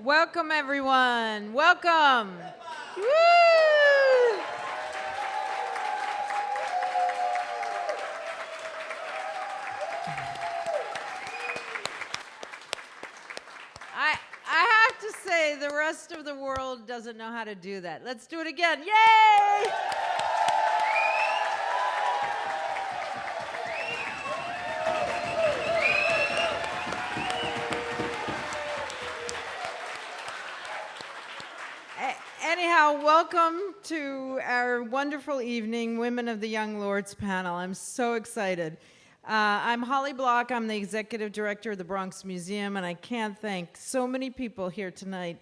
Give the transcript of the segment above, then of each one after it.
Welcome, everyone. Welcome. Woo! I have to say, the rest of the world doesn't know how to do that. Let's do it again. Yay! Anyhow, welcome to our wonderful evening, Women of the Young Lords panel. I'm so excited. I'm Holly Block. I'm the executive director of the Bronx Museum, and I can't thank so many people here tonight,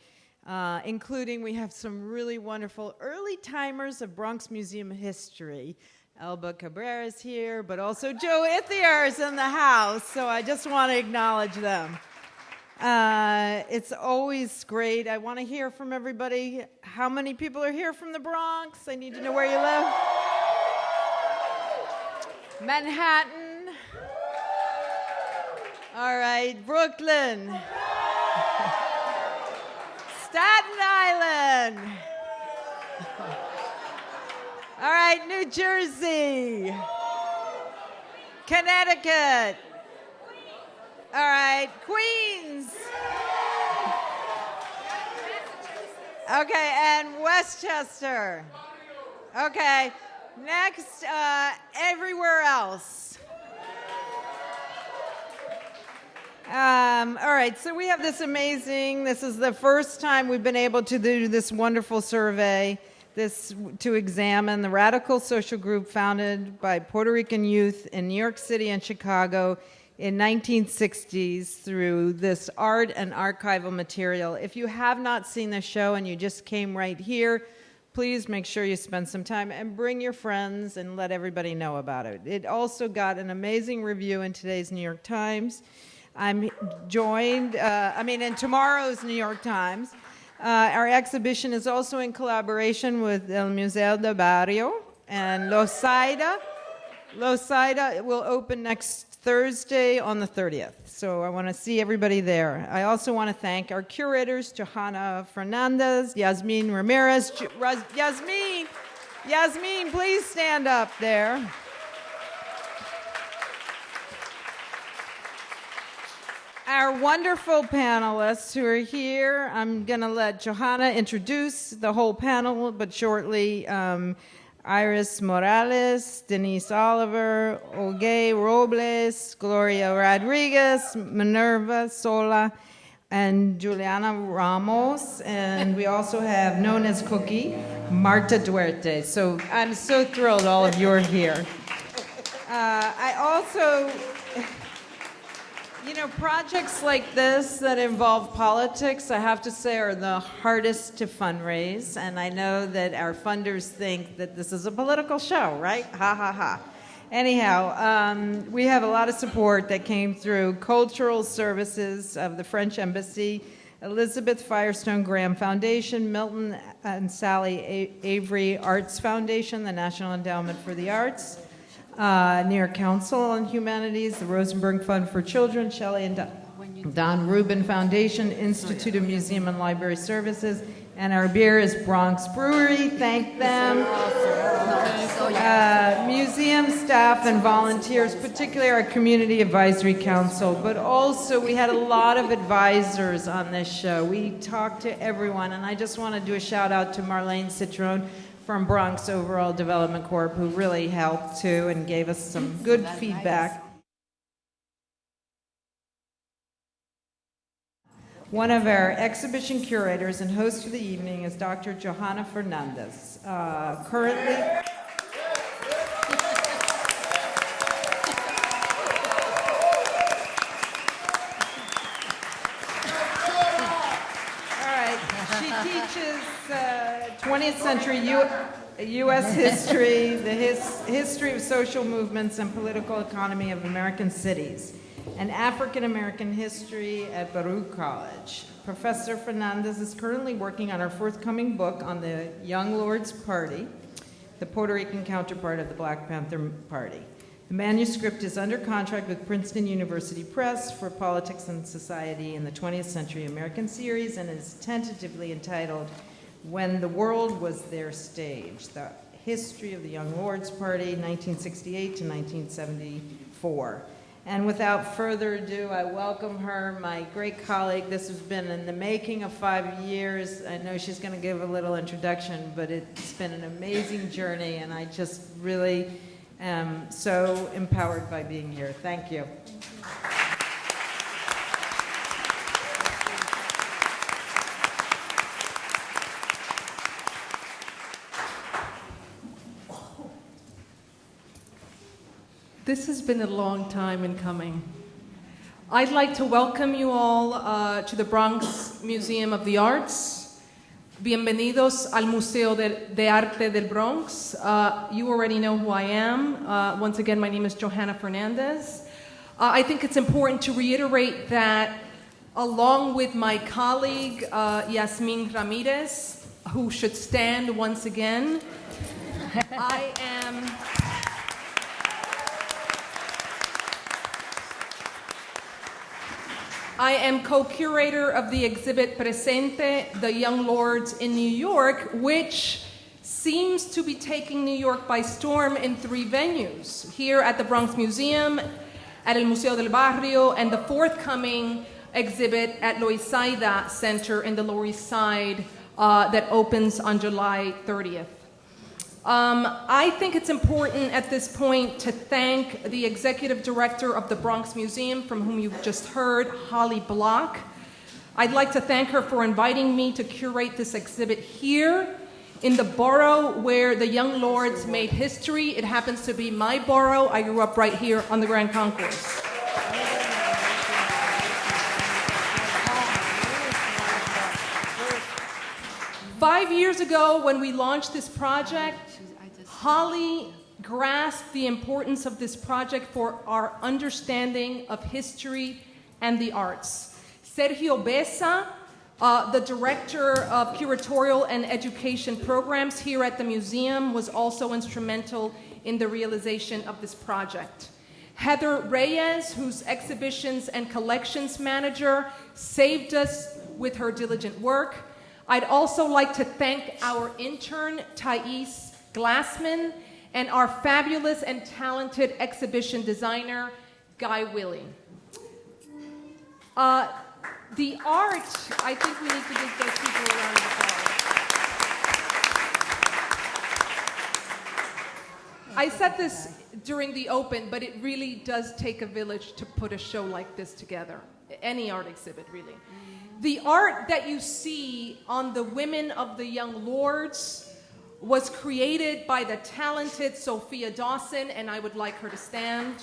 including we have some really wonderful early timers of Bronx Museum history. Elba Cabrera is here, but also Joe Ithier is in the house, so I just want to acknowledge them. It's always great. I want to hear from everybody. How many people are here from the Bronx? I need to know where you live. Manhattan. All right, Brooklyn. Staten Island. All right, New Jersey. Connecticut. All right, Queens. Okay, and Westchester. Okay, next, everywhere else. All right, so we have this is the first time we've been able to do this wonderful survey, to examine the radical social group founded by Puerto Rican youth in New York City and Chicago in 1960s through this art and archival material. If you have not seen the show and you just came right here, please make sure you spend some time and bring your friends and let everybody know about it. It also got an amazing review in today's New York Times. I'm joined, in tomorrow's New York Times. Our exhibition is also in collaboration with El Museo del Barrio and Losaida. Losaida will open next Thursday on the 30th. So I want to see everybody there. I also want to thank our curators, Johanna Fernández, Yasmin Ramirez. Yasmin, please stand up there. Our wonderful panelists who are here, I'm going to let Johanna introduce the whole panel, but shortly, Iris Morales, Denise Oliver, Olguie Robles, Gloria Rodriguez, Minerva Solla, and Juliana Ramos. And we also have, known as Cookie, Marta Duarte. So I'm so thrilled all of you are here. I also... projects like this that involve politics, I have to say, are the hardest to fundraise. And I know that our funders think that this is a political show, right? Ha, ha, ha. Anyhow, we have a lot of support that came through Cultural Services of the French Embassy, Elizabeth Firestone Graham Foundation, Milton and Sally Avery Arts Foundation, the National Endowment for the Arts, New York Council on Humanities, the Rosenberg Fund for Children, Shelley and Don Rubin Foundation, Institute of Museum and Library Services, and our beer is Bronx Brewery. Thank them. Museum staff and volunteers, particularly our Community Advisory Council, but also we had a lot of advisors on this show. We talked to everyone, and I just want to do a shout out to Marlene Citron from Bronx Overall Development Corp, who really helped too and gave us some good feedback. One of our exhibition curators and host for the evening is Dr. Johanna Fernández. Currently... She teaches 20th century U.S. history, the history of social movements and political economy of American cities, and African American history at Baruch College. Professor Fernandez is currently working on her forthcoming book on the Young Lords Party, the Puerto Rican counterpart of the Black Panther Party. The manuscript is under contract with Princeton University Press for Politics and Society in the 20th Century American series and is tentatively entitled When the World Was Their Stage, The History of the Young Lords Party, 1968 to 1974. And without further ado, I welcome her, my great colleague. This has been in the making of 5 years. I know she's going to give a little introduction, but it's been an amazing journey, and I just really am so empowered by being here. Thank you. This has been a long time in coming. I'd like to welcome you all to the Bronx Museum of the Arts. Bienvenidos al Museo de Arte del Bronx. You already know who I am. Once again, my name is Johanna Fernández. I think it's important to reiterate that along with my colleague, Yasmin Ramirez, who should stand once again, I am co-curator of the exhibit Presente, The Young Lords in New York, which seems to be taking New York by storm in 3 venues. Here at the Bronx Museum, at El Museo del Barrio, and the forthcoming exhibit at Loisaida Center in the Lower East Side that opens on July 30th. I think it's important at this point to thank the executive director of the Bronx Museum, from whom you've just heard, Holly Block. I'd like to thank her for inviting me to curate this exhibit here in the borough where the Young Lords made history. It happens to be my borough. I grew up right here on the Grand Concourse. Five years ago, when we launched this project, Holly grasped the importance of this project for our understanding of history and the arts. Sergio Besa, the director of curatorial and education programs here at the museum, was also instrumental in the realization of this project. Heather Reyes, who's exhibitions and collections manager, saved us with her diligent work. I'd also like to thank our intern, Thais Glassman, and our fabulous and talented exhibition designer, Guy Willie. The art, I think we need to give those people a round of applause. I said this during the open, but it really does take a village to put a show like this together. Any art exhibit, really. The art that you see on the Women of the Young Lords was created by the talented Sophia Dawson, and I would like her to stand.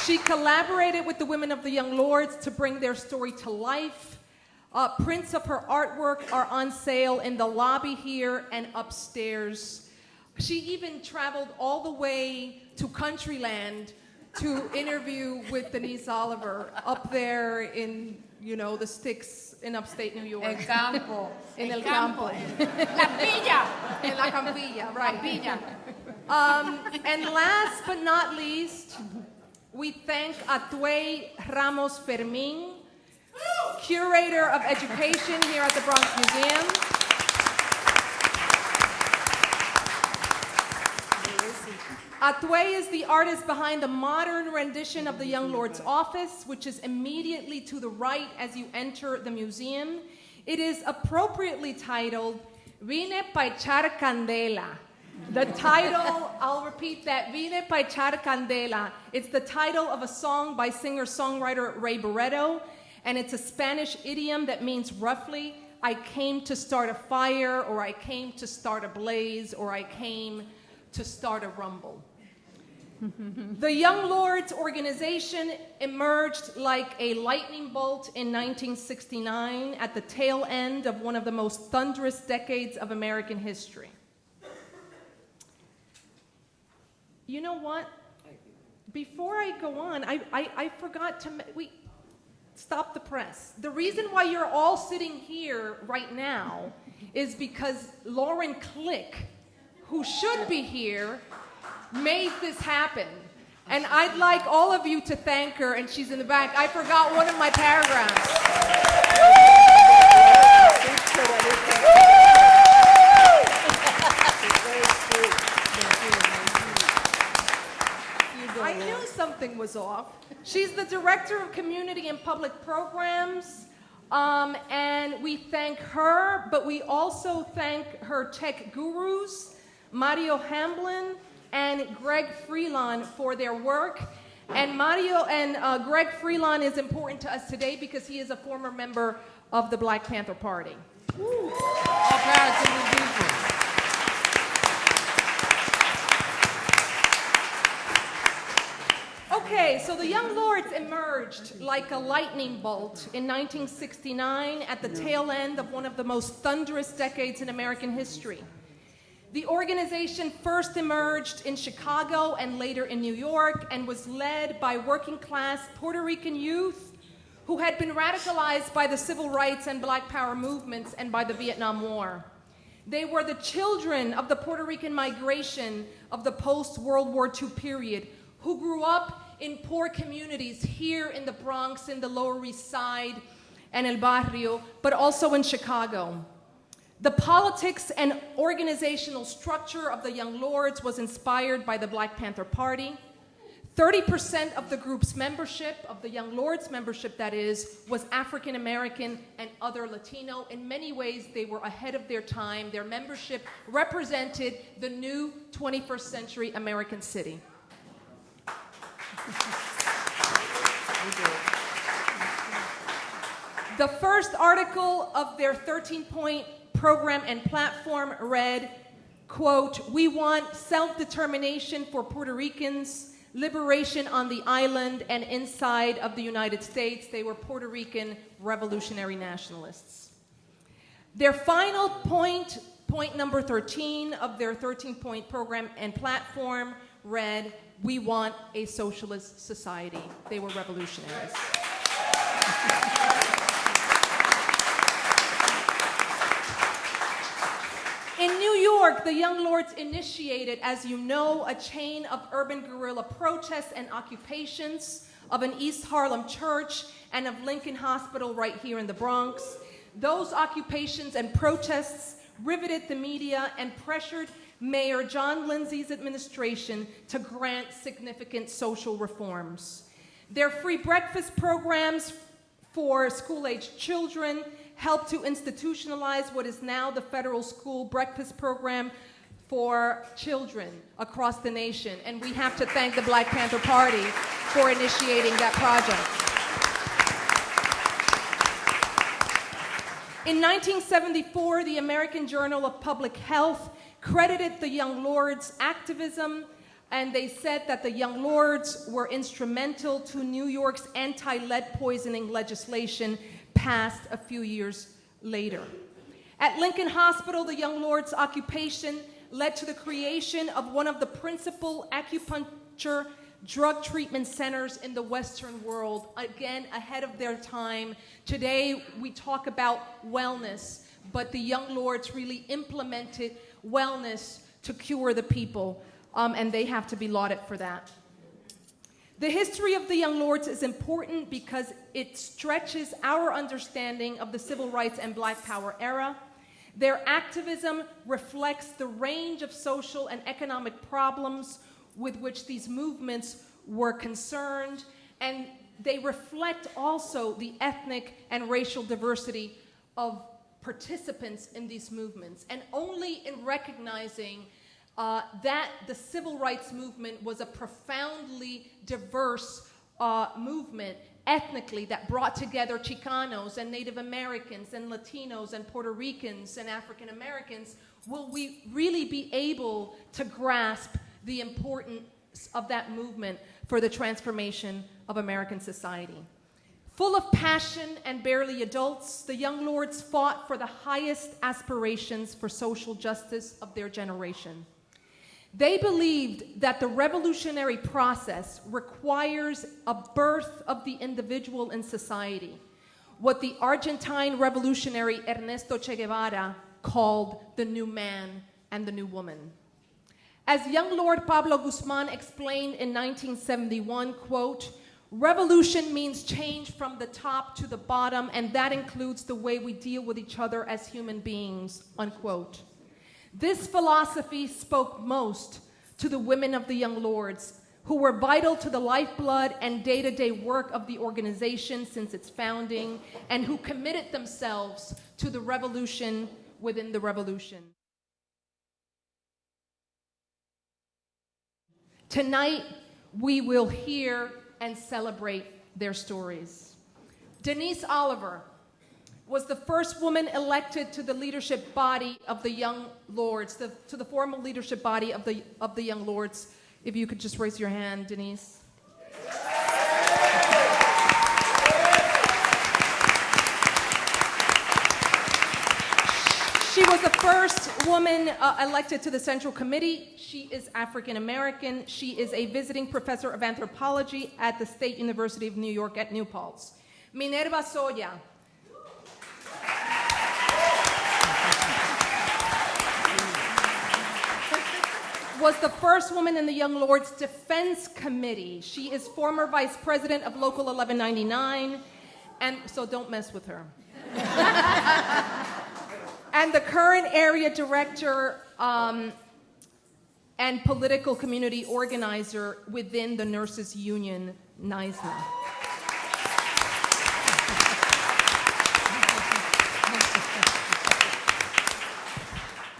She collaborated with the Women of the Young Lords to bring their story to life. Prints of her artwork are on sale in the lobby here and upstairs. She even traveled all the way to Countryland to interview with Denise Oliver up there in, the sticks in upstate New York. El campo. In el campo. La pilla. In la campilla, right. La pilla. And last but not least, we thank Atue Ramos Fermin, curator of education here at the Bronx Museum. Atue is the artist behind the modern rendition of the Young Lord's office, which is immediately to the right as you enter the museum. It is appropriately titled Vine pa' echar candela. The title, I'll repeat that, Vine pa' echar candela. It's the title of a song by singer-songwriter Ray Barretto, and it's a Spanish idiom that means roughly, I came to start a fire, or I came to start a blaze, or I came to start a rumble. The Young Lords organization emerged like a lightning bolt in 1969 at the tail end of one of the most thunderous decades of American history. You know what? before I go on, I forgot to, stop the press. The reason why you're all sitting here right now is because Lauren Click, who should be here, made this happen. And I'd like all of you to thank her, and she's in the back. I forgot one of my paragraphs. I knew something was off. She's the Director of Community and Public Programs, and we thank her, but we also thank her tech gurus, Mario Hamblin and Greg Freelon, for their work. And Mario and Greg Freelon is important to us today because he is a former member of the Black Panther Party. All power to the people. Okay, so the Young Lords emerged like a lightning bolt in 1969 at the tail end of one of the most thunderous decades in American history. The organization first emerged in Chicago and later in New York and was led by working-class Puerto Rican youth who had been radicalized by the civil rights and Black Power movements and by the Vietnam War. They were the children of the Puerto Rican migration of the post-World War II period, who grew up in poor communities here in the Bronx, in the Lower East Side, and El Barrio, but also in Chicago. The politics and organizational structure of the Young Lords was inspired by the Black Panther Party. 30% of the group's membership, of the Young Lords membership that is, was African American and other Latino. In many ways, they were ahead of their time. Their membership represented the new 21st century American city. The first article of their 13-point program and platform read, quote, "We want self-determination for Puerto Ricans, liberation on the island and inside of the United States." They were Puerto Rican revolutionary nationalists. Their final point, point number 13 of their 13-point program and platform read, "We want a socialist society." They were revolutionaries. In New York, the Young Lords initiated, as you know, a chain of urban guerrilla protests and occupations of an East Harlem church and of Lincoln Hospital right here in the Bronx. Those occupations and protests riveted the media and pressured Mayor John Lindsay's administration to grant significant social reforms. Their free breakfast programs for school-aged children helped to institutionalize what is now the federal school breakfast program for children across the nation. And we have to thank the Black Panther Party for initiating that project. In 1974, the American Journal of Public Health credited the Young Lords' activism, and they said that the Young Lords were instrumental to New York's anti-lead poisoning legislation passed a few years later. At Lincoln Hospital, the Young Lords' occupation led to the creation of one of the principal acupuncture drug treatment centers in the Western world, again, ahead of their time. Today, we talk about wellness, but the Young Lords really implemented wellness to cure the people, and they have to be lauded for that. The history of the Young Lords is important because it stretches our understanding of the civil rights and Black Power era. Their activism reflects the range of social and economic problems with which these movements were concerned, and they reflect also the ethnic and racial diversity of participants in these movements. And only in recognizing that the civil rights movement was a profoundly diverse movement ethnically that brought together Chicanos and Native Americans and Latinos and Puerto Ricans and African Americans, will we really be able to grasp the importance of that movement for the transformation of American society. Full of passion and barely adults, the Young Lords fought for the highest aspirations for social justice of their generation. They believed that the revolutionary process requires a birth of the individual in society, what the Argentine revolutionary Ernesto Che Guevara called the new man and the new woman. As young Lord Pablo Guzman explained in 1971, quote, "Revolution means change from the top to the bottom, and that includes the way we deal with each other as human beings," unquote. This philosophy spoke most to the women of the Young Lords, who were vital to the lifeblood and day-to-day work of the organization since its founding, and who committed themselves to the revolution within the revolution. Tonight, we will hear and celebrate their stories. Denise Oliver was the first woman elected to the leadership body of the Young Lords, to the formal leadership body of the Young Lords. If you could just raise your hand, Denise. She was the first woman elected to the Central Committee. She is African American. She is a visiting professor of anthropology at the State University of New York at New Paltz. Minerva Solla was the first woman in the Young Lords Defense Committee. She is former vice president of Local 1199, and so don't mess with her. And the current area director and political community organizer within the Nurses Union, NYSNA.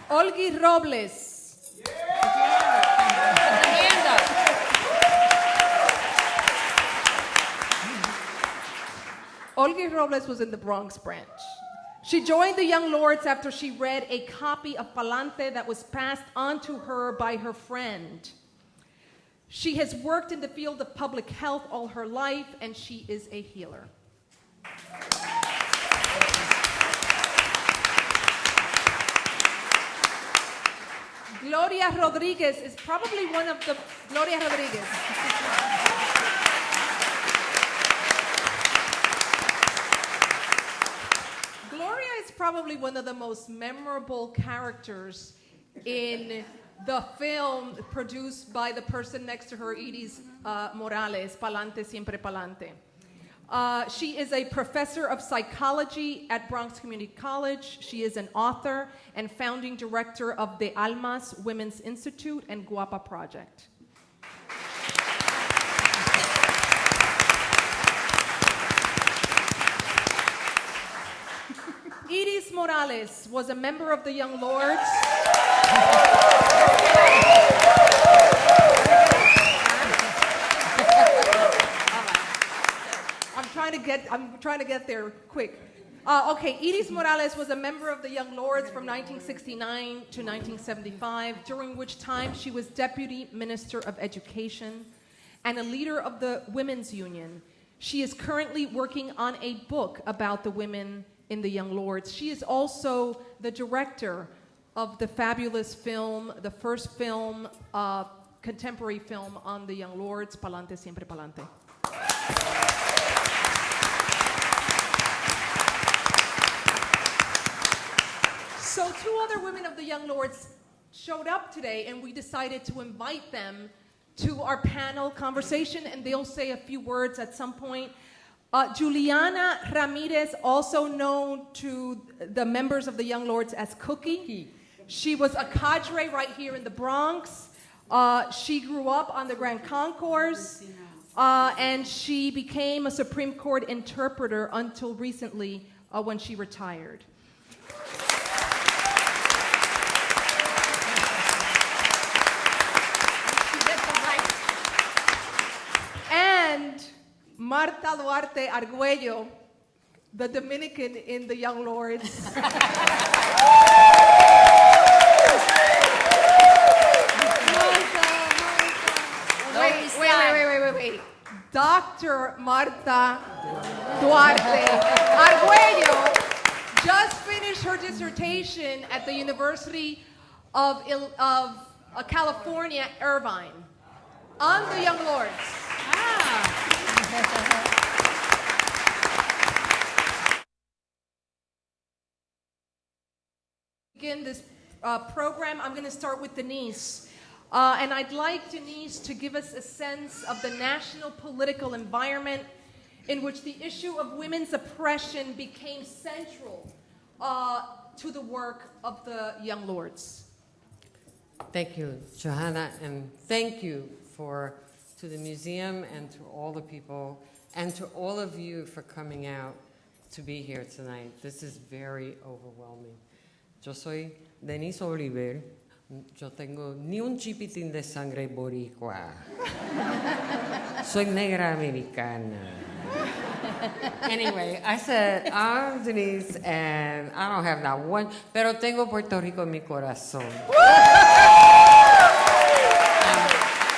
Olguie Robles. Olguie Robles was in the Bronx branch. She joined the Young Lords after she read a copy of Pa'lante that was passed on to her by her friend. She has worked in the field of public health all her life, and she is a healer. Gloria Rodriguez is probably one of the... Gloria Rodriguez. Gloria is probably one of the most memorable characters in the film produced by the person next to her, Iris Morales, Pa'lante, Siempre Pa'lante. She is a professor of psychology at Bronx Community College. She is an author and founding director of the Almas Women's Institute and Guapa Project. Iris Morales was a member of the Young Lords. I'm trying to get there quick. Okay, Iris Morales was a member of the Young Lords from 1969 to 1975, during which time she was Deputy Minister of Education and a leader of the Women's Union. She is currently working on a book about the women in the Young Lords. She is also the director of the fabulous film, the first film, contemporary film on the Young Lords, Pa'lante, Siempre Pa'lante. So two other women of the Young Lords showed up today, and we decided to invite them to our panel conversation, and they'll say a few words at some point. Juliana Ramirez, also known to the members of the Young Lords as Cookie. She was a cadre right here in the Bronx. She grew up on the Grand Concourse, and she became a Supreme Court interpreter until recently when she retired. And Marta Duarte Arguello, the Dominican in the Young Lords. Wait. Dr. Marta Duarte Arguello just finished her dissertation at the University of California, Irvine, on the Young Lords. Begin this program, I'm going to start with Denise. And I'd like Denise to give us a sense of the national political environment in which the issue of women's oppression became central to the work of the Young Lords. Thank you, Johanna, and thank you to the museum and to all the people and to all of you for coming out to be here tonight. This is very overwhelming. Yo soy Denise Oliver. Yo tengo ni un chipitín de sangre boricua. Soy negra americana. Anyway, I said, I'm Denise, and I don't have not one, pero tengo Puerto Rico en mi corazón.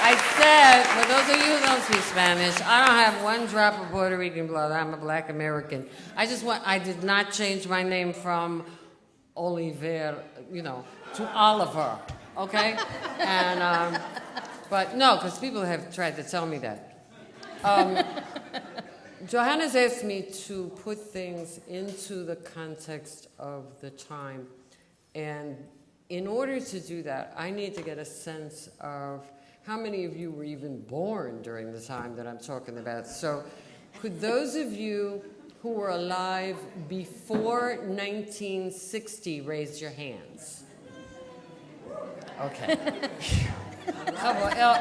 I said, for those of you who don't speak Spanish, I don't have one drop of Puerto Rican blood. I'm a black American. I did not change my name from Oliver, to Oliver, okay? And, but no, because people have tried to tell me that. Johanna's asked me to put things into the context of the time. And in order to do that, I need to get a sense of how many of you were even born during the time that I'm talking about. So could those of you who were alive before 1960 raise your hands? Okay.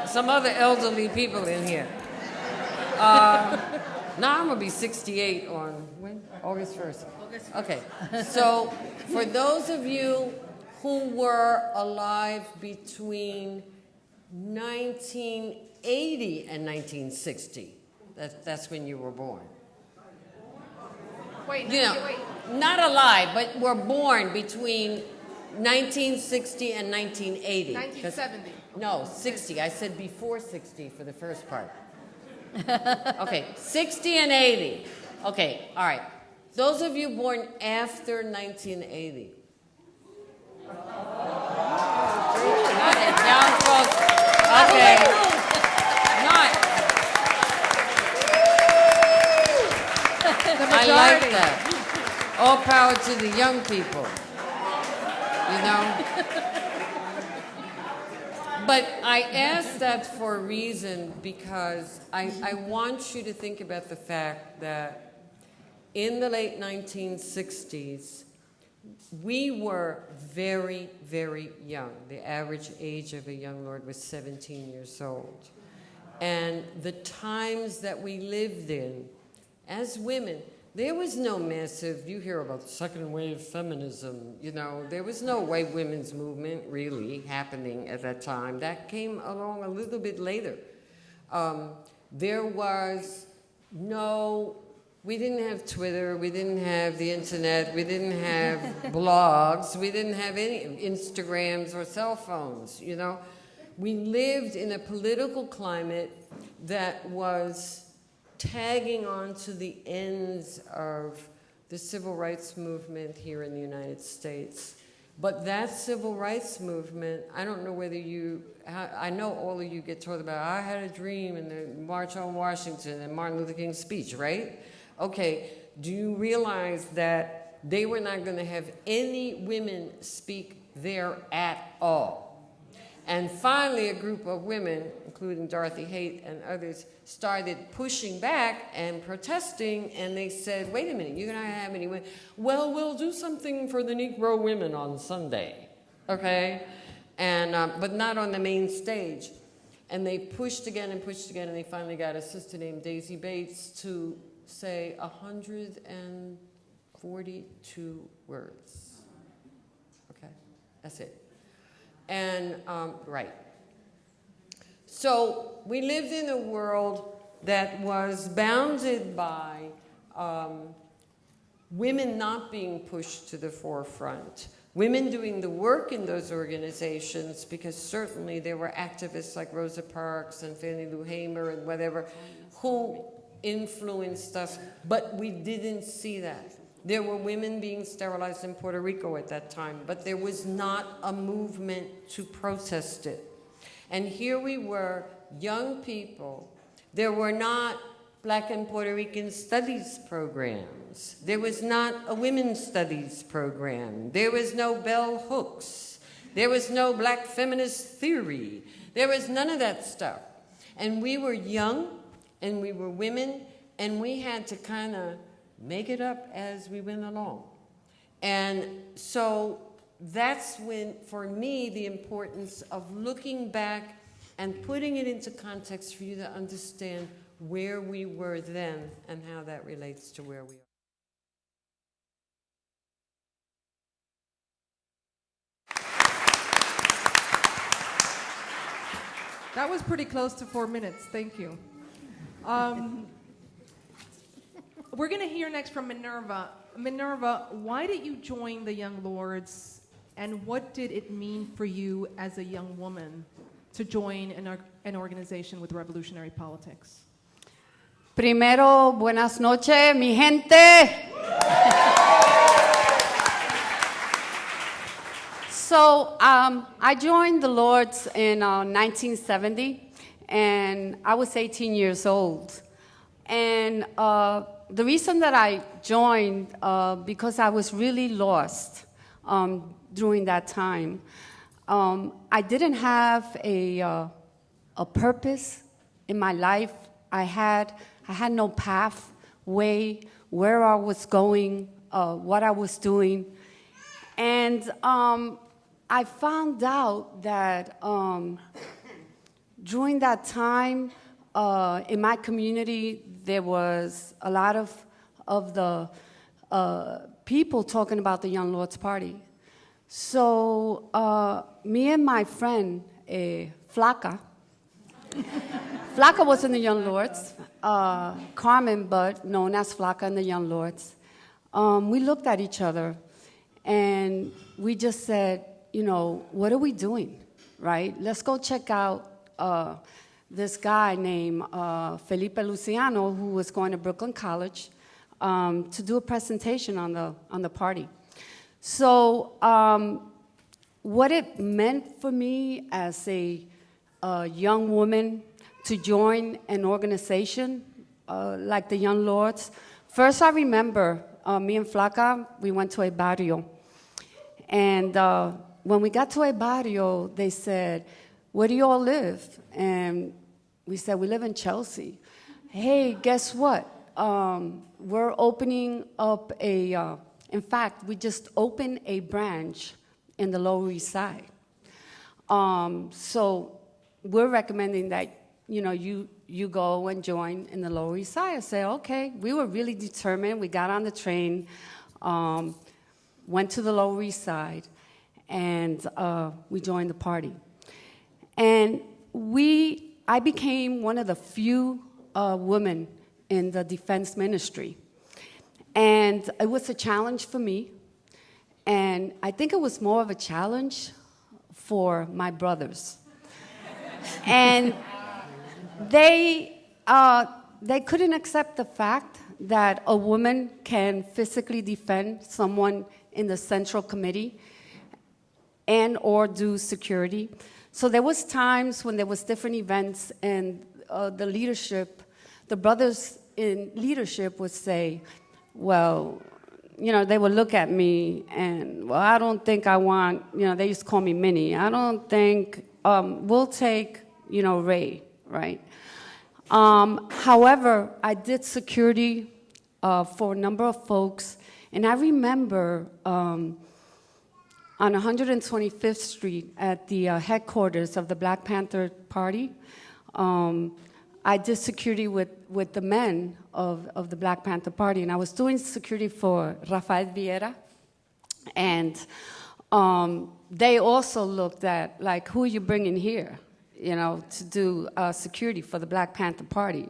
Some other elderly people in here. Now I'm going to be 68 on when? August 1st. Okay. So for those of you who were alive between 1980 and 1960, that's when you were born. Wait. Not alive, but were born between 1960 and 1980. 1970. No, 60. I said before 60 for the first part. Okay, 60 and 80. Okay, all right. Those of you born after 1980. Not it. Young folks. Okay. Not. I like that. All power to the young people. But I asked that for a reason because I want you to think about the fact that in the late 1960s, we were very, very young. The average age of a young lord was 17 years old. And the times that we lived in as women, there was no massive, you hear about second wave feminism, there was no white women's movement really happening at that time. That came along a little bit later. There was we didn't have Twitter, we didn't have the internet, we didn't have blogs, we didn't have any Instagrams or cell phones, We lived in a political climate that was tagging on to the ends of the civil rights movement here in the United States. But that civil rights movement, I don't know whether I know all of you get told about, I had a dream and the March on Washington and Martin Luther King's speech, right? Okay, do you realize that they were not going to have any women speak there at all? And finally, a group of women, including Dorothy Haight and others, started pushing back and protesting, and they said, wait a minute, you're not going to have any women. Well, we'll do something for the Negro women on Sunday, okay? And but not on the main stage. And they pushed again, and they finally got a sister named Daisy Bates to say 142 words. Okay, that's it. And, right. So we lived in a world that was bounded by women not being pushed to the forefront, women doing the work in those organizations, because certainly there were activists like Rosa Parks and Fannie Lou Hamer and whatever who influenced us, but we didn't see that. There were women being sterilized in Puerto Rico at that time, but there was not a movement to protest it. And here we were, young people. There were not Black and Puerto Rican studies programs. There was not a women's studies program. There was no bell hooks. There was no Black feminist theory. There was none of that stuff. And we were young, and we were women, and we had to kind of make it up as we went along. And so that's when, for me, the importance of looking back and putting it into context for you to understand where we were then and how that relates to where we are. That was pretty close to 4 minutes. Thank you. We're going to hear next from Minerva. Minerva, why did you join the Young Lords, and what did it mean for you as a young woman to join an organization with revolutionary politics? Primero, buenas noches, mi gente. So I joined the Lords in 1970, and I was 18 years old. And the reason that I joined, because I was really lost during that time. I didn't have a purpose in my life. I had no pathway, where I was going, what I was doing. And I found out that during that time, in my community, there was a lot of the people talking about the Young Lords Party. So me and my friend, Flaca, Flaca was in the Young Lords, Carmen, but known as Flaca in the Young Lords. We looked at each other, and we just said, you know, what are we doing, right? Let's go check out this guy named Felipe Luciano, who was going to Brooklyn College to do a presentation on the party. So what it meant for me as a young woman to join an organization like the Young Lords, first I remember me and Flaca, we went to a barrio. And when we got to a barrio, they said, where do you all live? And we said, we live in Chelsea. Hey, guess what? We're opening up in fact, we just opened a branch in the Lower East Side. So we're recommending that, you know, you go and join in the Lower East Side. I say, okay. We were really determined. We got on the train, went to the Lower East Side, and we joined the party. And I became one of the few women in the defense ministry. And it was a challenge for me. And I think it was more of a challenge for my brothers. And they couldn't accept the fact that a woman can physically defend someone in the Central Committee and or do security. So there was times when there was different events, and the leadership, the brothers in leadership would say, well, you know, they would look at me and, well, I don't think I want, you know, they used to call me Minnie. I don't think, we'll take, you know, Ray, right? However, I did security for a number of folks, and I remember on 125th Street at the headquarters of the Black Panther Party, I did security with the men of the Black Panther Party, and I was doing security for Rafael Vieira, and they also looked at, like, who are you bringing here, you know, to do security for the Black Panther Party.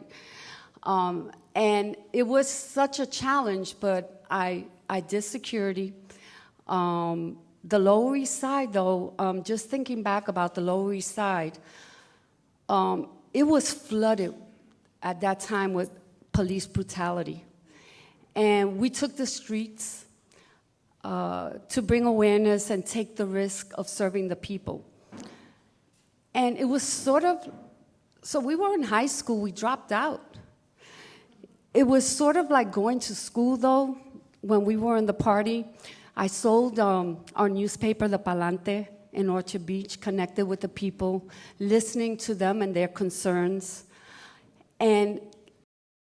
And it was such a challenge, but I did security. The Lower East Side, though, just thinking back about the Lower East Side, it was flooded at that time with police brutality. And we took the streets to bring awareness and take the risk of serving the people. And it was sort of, so we were in high school, we dropped out. It was sort of like going to school, though, when we were in the party. I sold our newspaper, the Pa'lante, in Orchard Beach, connected with the people, listening to them and their concerns. And